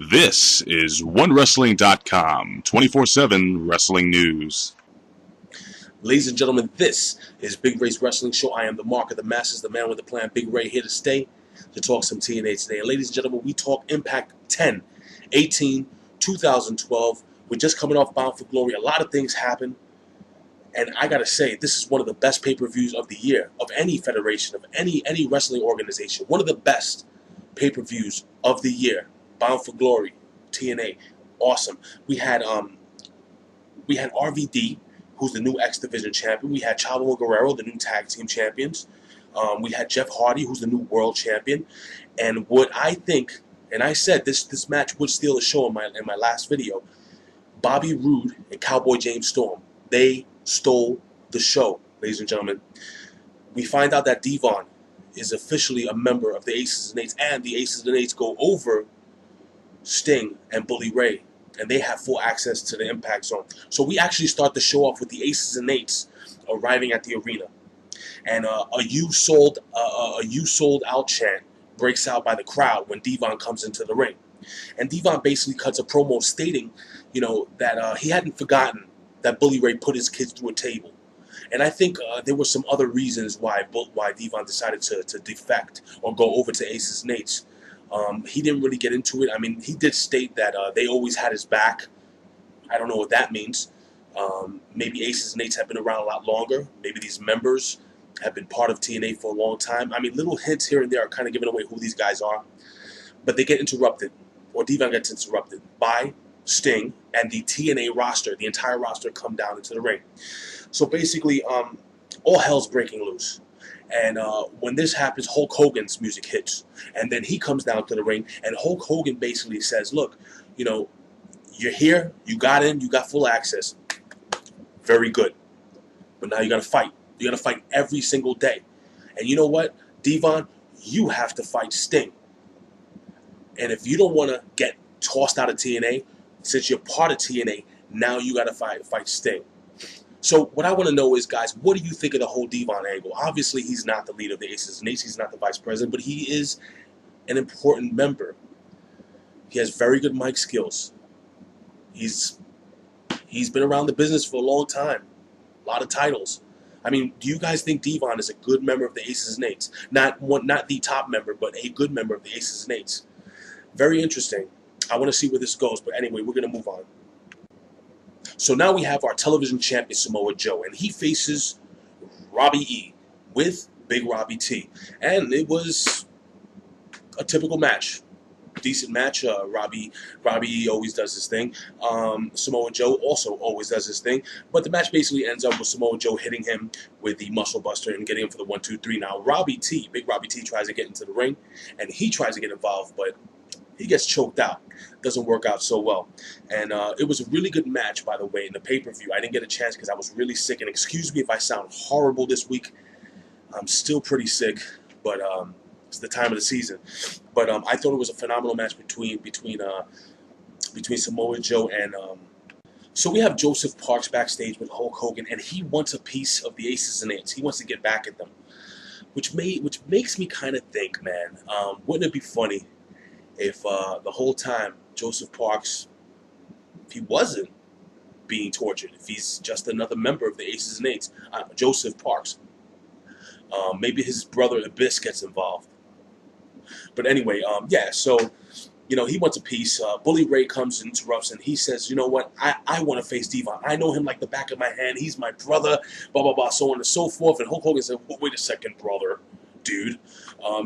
This is OneWrestling.com, 24/7 wrestling news. Ladies and gentlemen, this is Big Ray's Wrestling Show. I am the mark of the masses, the man with the plan, Big Ray, here to stay, to talk some TNA today. And ladies and gentlemen, we talk Impact 10, 18, 2012. We're just coming off Bound for Glory. A lot of things happen. And I got to say, this is one of the best pay-per-views of the year, of any federation, of any wrestling organization. One of the best pay-per-views of the year. Bound for Glory, TNA, awesome. We had RVD, who's the new X Division champion. We had Chavo and Guerrero, the new tag team champions. We had Jeff Hardy, who's the new world champion. And what I think, and I said this match would steal the show in my last video, Bobby Roode and Cowboy James Storm, they stole the show, ladies and gentlemen. We find out that Devon is officially a member of the Aces and Eights, and the Aces and Eights go over Sting and Bully Ray, and they have full access to the Impact Zone. So we actually start the show off with the Aces and Eights arriving at the arena, and a "You sold out" chant breaks out by the crowd when Devon comes into the ring, and Devon basically cuts a promo stating, that he hadn't forgotten that Bully Ray put his kids through a table. And I think there were some other reasons why Devon decided to defect or go over to Aces and Eights. He didn't really get into it. I mean, he did state that they always had his back. I don't know what that means. Maybe Aces and Eights have been around a lot longer. Maybe these members have been part of TNA for a long time. I mean, little hints here and there are kind of giving away who these guys are. But they get interrupted, or Devon gets interrupted, by Sting and the TNA roster. The entire roster come down into the ring. So basically, all hell's breaking loose. And when this happens, Hulk Hogan's music hits. And then he comes down to the ring, and Hulk Hogan basically says, look, you're here, you got in, you got full access. Very good. But now you got to fight. You got to fight every single day. And you know what, Devon, you have to fight Sting. And if you don't want to get tossed out of TNA, since you're part of TNA, now you got to fight Sting. So what I want to know is, guys, what do you think of the whole Devon angle? Obviously, he's not the leader of the Aces and Eights. He's not the vice president, but he is an important member. He has very good mic skills. He's been around the business for a long time. A lot of titles. I mean, do you guys think Devon is a good member of the Aces and Eights? Not the top member, but a good member of the Aces and Eights. Very interesting. I want to see where this goes, but anyway, we're going to move on. So now we have our television champion Samoa Joe, and he faces Robbie E with Big Robbie T. And it was a typical match. Decent match. Robbie E always does his thing. Samoa Joe also always does his thing. But the match basically ends up with Samoa Joe hitting him with the Muscle Buster and getting him for the 1-2-3. Now Big Robbie T tries to get into the ring, and he tries to get involved, but he gets choked out. Doesn't work out so well. And it was a really good match, by the way, in the pay-per-view. I didn't get a chance because I was really sick. And excuse me if I sound horrible this week. I'm still pretty sick, but it's the time of the season. But I thought it was a phenomenal match between Samoa Joe and... So we have Joseph Parks backstage with Hulk Hogan, and he wants a piece of the Aces and Eights. He wants to get back at them. Which makes me kind of think, man, wouldn't it be funny if the whole time Joseph Parks, if he wasn't being tortured, if he's just another member of the Aces and Eights, Joseph Parks, maybe his brother Abyss gets involved. But anyway, yeah, so, he wants a piece. Bully Ray comes and interrupts, and he says, you know what, I want to face Devon. I know him like the back of my hand. He's my brother, blah, blah, blah, so on and so forth. And Hulk Hogan said, wait a second, brother. Dude,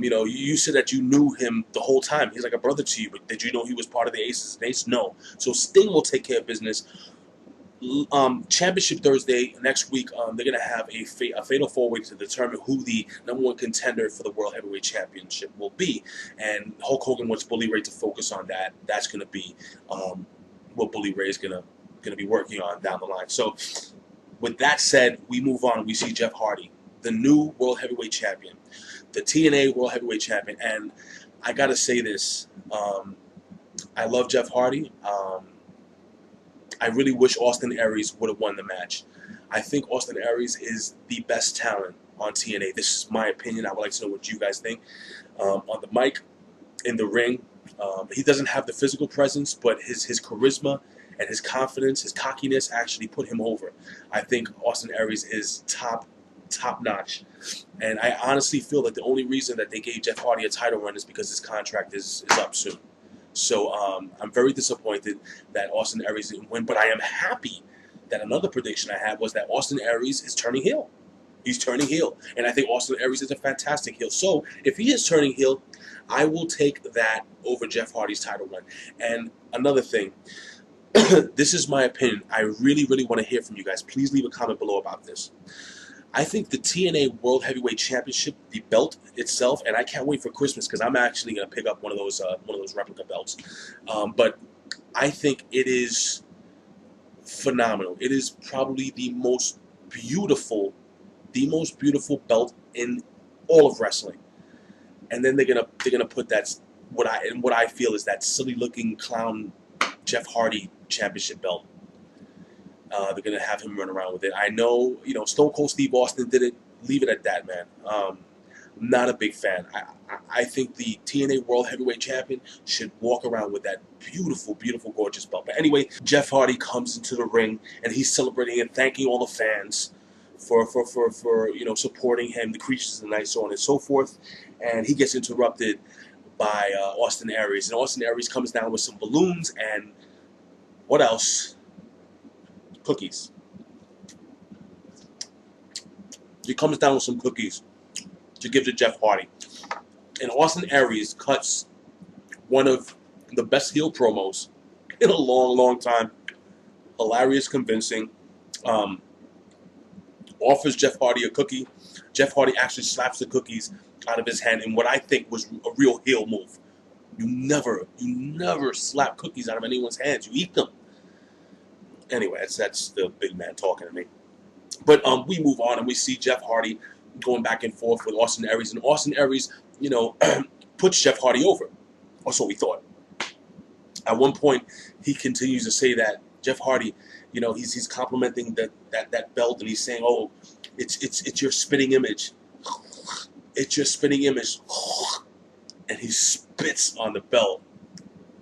you said that you knew him the whole time. He's like a brother to you, but did you know he was part of the Aces and Eights? No. So Sting will take care of business. Championship Thursday next week, they're going to have a fatal four-way to determine who the #1 contender for the World Heavyweight Championship will be. And Hulk Hogan wants Bully Ray to focus on that. That's going to be what Bully Ray is going to be working on down the line. So with that said, we move on. We see Jeff Hardy, the new World Heavyweight Champion, the TNA World Heavyweight Champion. And I got to say this, I love Jeff Hardy. I really wish Austin Aries would have won the match. I think Austin Aries is the best talent on TNA. This is my opinion. I would like to know what you guys think. On the mic, in the ring, He doesn't have the physical presence, but his charisma and his confidence, his cockiness actually put him over. I think Austin Aries is top notch. And I honestly feel that the only reason that they gave Jeff Hardy a title run is because his contract is up soon. So I'm very disappointed that Austin Aries didn't win, but I am happy that another prediction I had was that Austin Aries is turning heel. He's turning heel, and I think Austin Aries is a fantastic heel. So if he is turning heel, I will take that over Jeff Hardy's title run. And another thing, this is my opinion. I really, really want to hear from you guys. Please leave a comment below about this. I think the TNA World Heavyweight Championship, the belt itself, and I can't wait for Christmas because I'm actually going to pick up one of those replica belts. But I think it is phenomenal. It is probably the most beautiful belt in all of wrestling. And then they're gonna put that what I feel is that silly looking clown Jeff Hardy championship belt. They're gonna have him run around with it. I know, Stone Cold Steve Austin did it. Leave it at that, man. I'm not a big fan. I think the TNA World Heavyweight Champion should walk around with that beautiful, beautiful, gorgeous belt. But anyway, Jeff Hardy comes into the ring and he's celebrating and thanking all the fans for supporting him, the creatures of the night, so on and so forth. And he gets interrupted by Austin Aries. And Austin Aries comes down with some balloons and what else? Cookies. He comes down with some cookies to give to Jeff Hardy. And Austin Aries cuts one of the best heel promos in a long, long time. Hilarious, convincing. Offers Jeff Hardy a cookie. Jeff Hardy actually slaps the cookies out of his hand in what I think was a real heel move. You never slap cookies out of anyone's hands. You eat them. Anyway, that's the big man talking to me. But we move on and we see Jeff Hardy going back and forth with Austin Aries. And Austin Aries, puts Jeff Hardy over. Or so we thought. At one point, he continues to say that Jeff Hardy, he's complimenting that belt, and he's saying, "Oh, it's your spitting image. It's your spitting image." And he spits on the belt.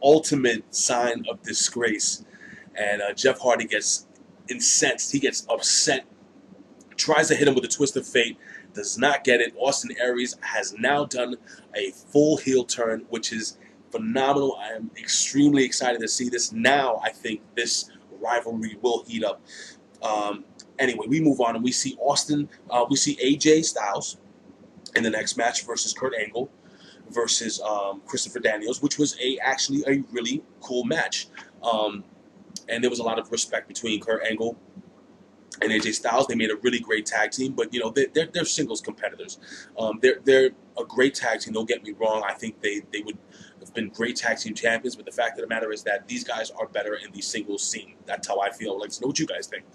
Ultimate sign of disgrace. And Jeff Hardy gets incensed. He gets upset. Tries to hit him with a twist of fate. Does not get it. Austin Aries has now done a full heel turn, which is phenomenal. I am extremely excited to see this. Now I think this rivalry will heat up. Anyway, we move on and we see we see AJ Styles in the next match versus Kurt Angle versus Christopher Daniels, which was actually a really cool match. And there was a lot of respect between Kurt Angle and AJ Styles. They made a really great tag team, but they're singles competitors. They're a great tag team. Don't get me wrong. I think they would have been great tag team champions. But the fact of the matter is that these guys are better in the singles scene. That's how I feel. I'd like to know what you guys think.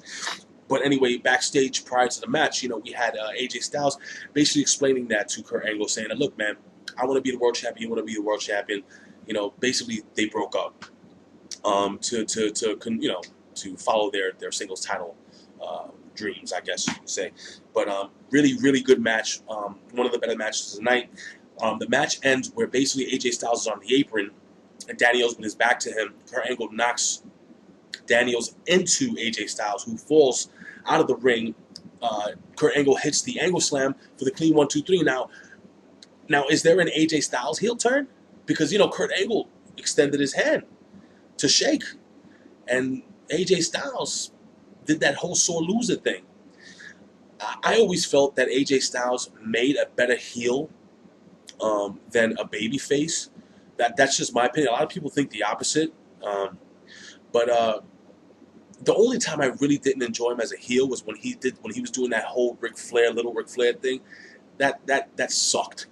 But anyway, backstage prior to the match, we had AJ Styles basically explaining that to Kurt Angle, saying, "Look, man, I want to be the world champion. You want to be the world champion." Basically they broke up to follow their singles title dreams, I guess you could say. But really, really good match. One of the better matches of the night. The match ends where basically AJ Styles is on the apron and Daniels with his back to him. Kurt Angle knocks Daniels into AJ Styles, who falls out of the ring. Kurt Angle hits the angle slam for the clean 1-2-3. Now, is there an AJ Styles heel turn? Because Kurt Angle extended his hand to shake, and AJ Styles did that whole sore loser thing. I always felt that AJ Styles made a better heel than a babyface. That's just my opinion. A lot of people think the opposite. But the only time I really didn't enjoy him as a heel was when he was doing that whole little Ric Flair thing. That sucked.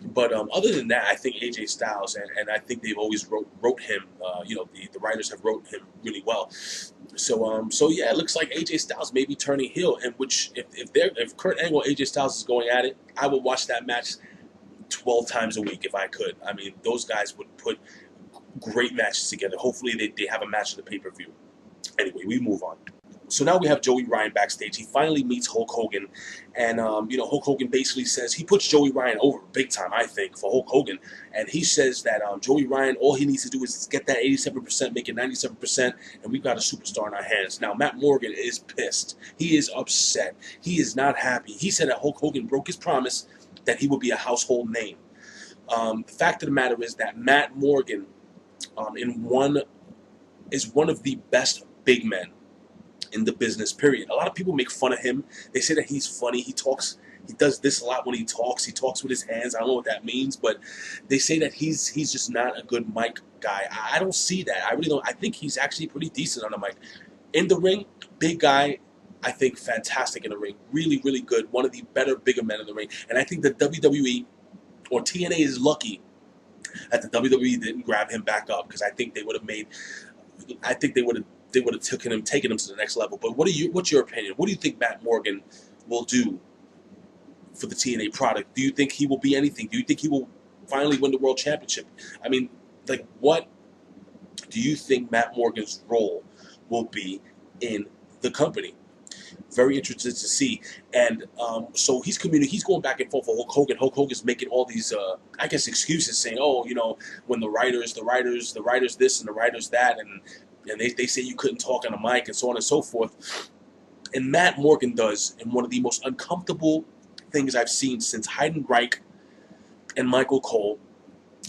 But other than that, I think AJ Styles, and I think they've always wrote him. The writers have wrote him really well. So yeah, it looks like AJ Styles may be turning heel, and which if Kurt Angle and AJ Styles is going at it, I would watch that match 12 times a week if I could. I mean, those guys would put great matches together. Hopefully they have a match at the pay-per-view. Anyway, we move on. So now we have Joey Ryan backstage. He finally meets Hulk Hogan, and Hulk Hogan basically says he puts Joey Ryan over big time, I think, for Hulk Hogan. And he says that Joey Ryan, all he needs to do is get that 87%, make it 97%, and we've got a superstar in our hands. Now Matt Morgan is pissed. He is upset. He is not happy. He said that Hulk Hogan broke his promise that he would be a household name. The fact of the matter is that Matt Morgan, is one of the best big men in the business, period. A lot of people make fun of him. They say that he's funny. He does this a lot when he talks. He talks with his hands. I don't know what that means, but they say that he's just not a good mic guy. I don't see that. I really don't. I think he's actually pretty decent on the mic. In the ring, big guy. I think fantastic in the ring. Really, really good. One of the better, bigger men in the ring. And I think the WWE or TNA is lucky that the WWE didn't grab him back up, because I think they would have made. I think they would have taken him to the next level. But what's your opinion? What do you think Matt Morgan will do for the TNA product? Do you think he will be anything? Do you think he will finally win the World Championship? I mean, like, what do you think Matt Morgan's role will be in the company? Very interested to see. And so he's going back and forth for Hulk Hogan. Hulk Hogan's making all these, I guess, excuses, saying, oh, when the writers this and the writers that, and they say you couldn't talk on a mic and so on and so forth. And Matt Morgan does, in one of the most uncomfortable things I've seen since Heidenreich and Michael Cole,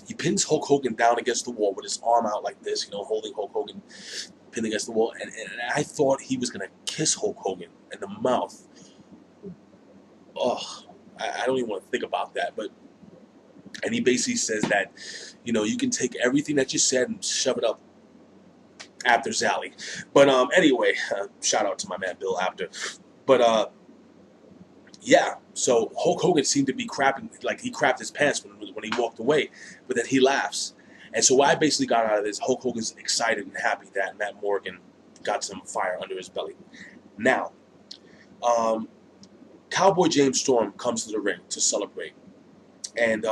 he pins Hulk Hogan down against the wall with his arm out like this, holding Hulk Hogan pinned against the wall. And I thought he was going to kiss Hulk Hogan in the mouth. Oh, I don't even want to think about that. And he basically says that, you can take everything that you said and shove it up Apter's alley. But anyway, shout out to my man Bill Apter. But yeah, so Hulk Hogan seemed to be crapping, like he crapped his pants when he walked away, but then he laughs. And so what I basically got out of this, Hulk Hogan's excited and happy that Matt Morgan got some fire under his belly. Now, Cowboy James Storm comes to the ring to celebrate, and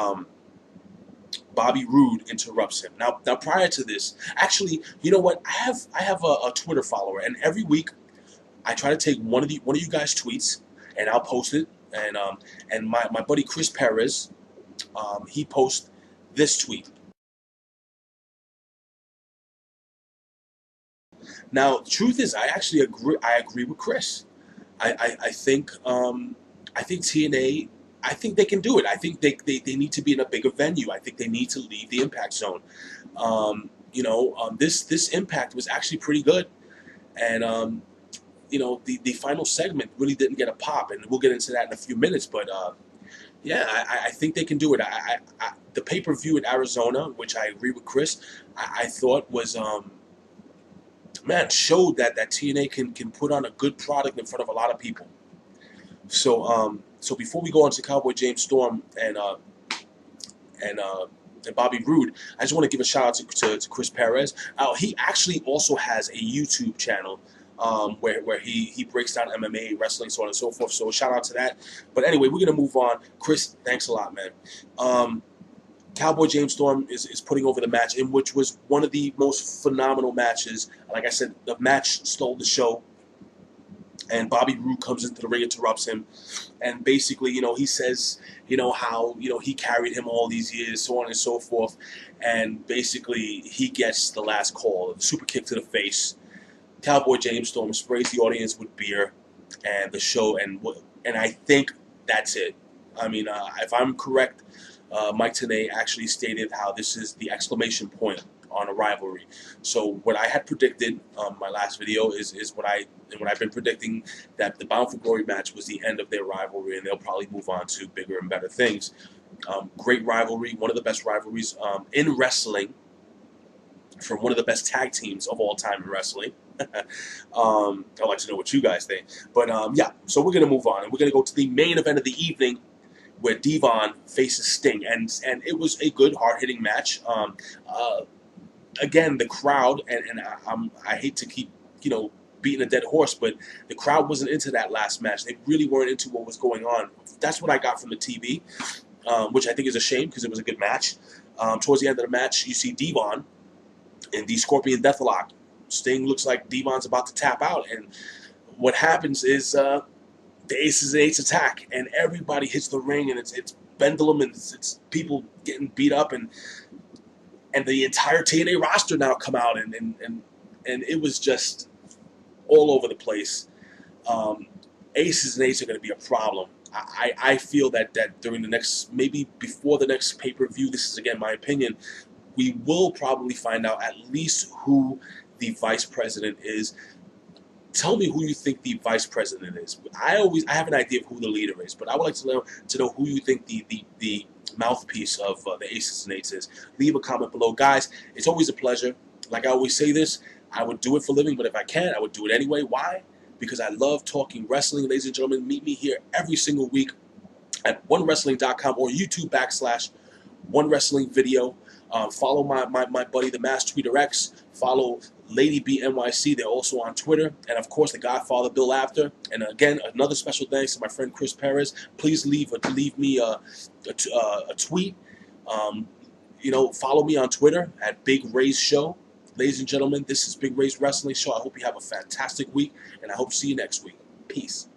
Bobby Roode interrupts him. Now prior to this, actually, you know what? I have a Twitter follower, and every week I try to take one of you guys' tweets, and I'll post it. And my buddy Chris Perez, he posts this tweet. Now, the truth is, I actually agree. I agree with Chris. I think TNA. I think they can do it. I think they need to be in a bigger venue. I think they need to leave the Impact Zone. This Impact was actually pretty good, and the final segment really didn't get a pop, and we'll get into that in a few minutes. But yeah, I think they can do it. The pay-per-view in Arizona, which I agree with Chris, I thought was showed that TNA can put on a good product in front of a lot of people. So before we go on to Cowboy James Storm and Bobby Roode, I just want to give a shout out to Chris Perez. He actually also has a YouTube channel where he breaks down MMA, wrestling, so on and so forth. So shout out to that. But anyway, we're gonna move on. Chris, thanks a lot, man. Cowboy James Storm is putting over the match, in which was one of the most phenomenal matches. Like I said, the match stole the show. And Bobby Roode comes into the ring, interrupts him, and basically, he says, how, he carried him all these years, so on and so forth. And basically, he gets the last call, the super kick to the face. Cowboy James Storm sprays the audience with beer, and the show, and I think that's it. I mean, if I'm correct, Mike Tna actually stated how this is the exclamation point on a rivalry. So what I had predicted my last video is what I've been predicting, that the Bound for Glory match was the end of their rivalry, and they'll probably move on to bigger and better things. Great rivalry, one of the best rivalries in wrestling, from one of the best tag teams of all time in wrestling. I'd like to know what you guys think. But yeah, so we're gonna move on, and we're gonna go to the main event of the evening, where Devon faces Sting, and it was a good, hard-hitting match. Again, the crowd, and I hate to keep beating a dead horse, but the crowd wasn't into that last match. They really weren't into what was going on. That's what I got from the TV, which I think is a shame, because it was a good match. Towards the end of the match, you see Devon in the Scorpion Deathlock. Sting looks like Devon's about to tap out, and what happens is the Aces and Eights attack, and everybody hits the ring, and it's pendulum, and it's people getting beat up, and the entire TNA roster now come out, and it was just all over the place. Aces and Eights are going to be a problem. I feel that during the next, maybe before the next pay-per-view, this is again my opinion, we will probably find out at least who the vice president is. Tell me who you think the vice president is. I have an idea of who the leader is, but I would like to know who you think the mouthpiece of the Aces and Eights is. Leave a comment below. Guys, it's always a pleasure. Like I always say this, I would do it for a living, but if I can, I would do it anyway. Why? Because I love talking wrestling. Ladies and gentlemen, meet me here every single week at onewrestling.com or YouTube/OneWrestlingVideo. Follow my buddy, the Mass Tweeter X. Follow Lady B NYC. They're also on Twitter. And, of course, the Godfather Bill After. And, again, another special thanks to my friend Chris Perez. Please leave me a tweet. Follow me on Twitter at Big Ray's Show. Ladies and gentlemen, this is Big Ray's Wrestling Show. I hope you have a fantastic week, and I hope to see you next week. Peace.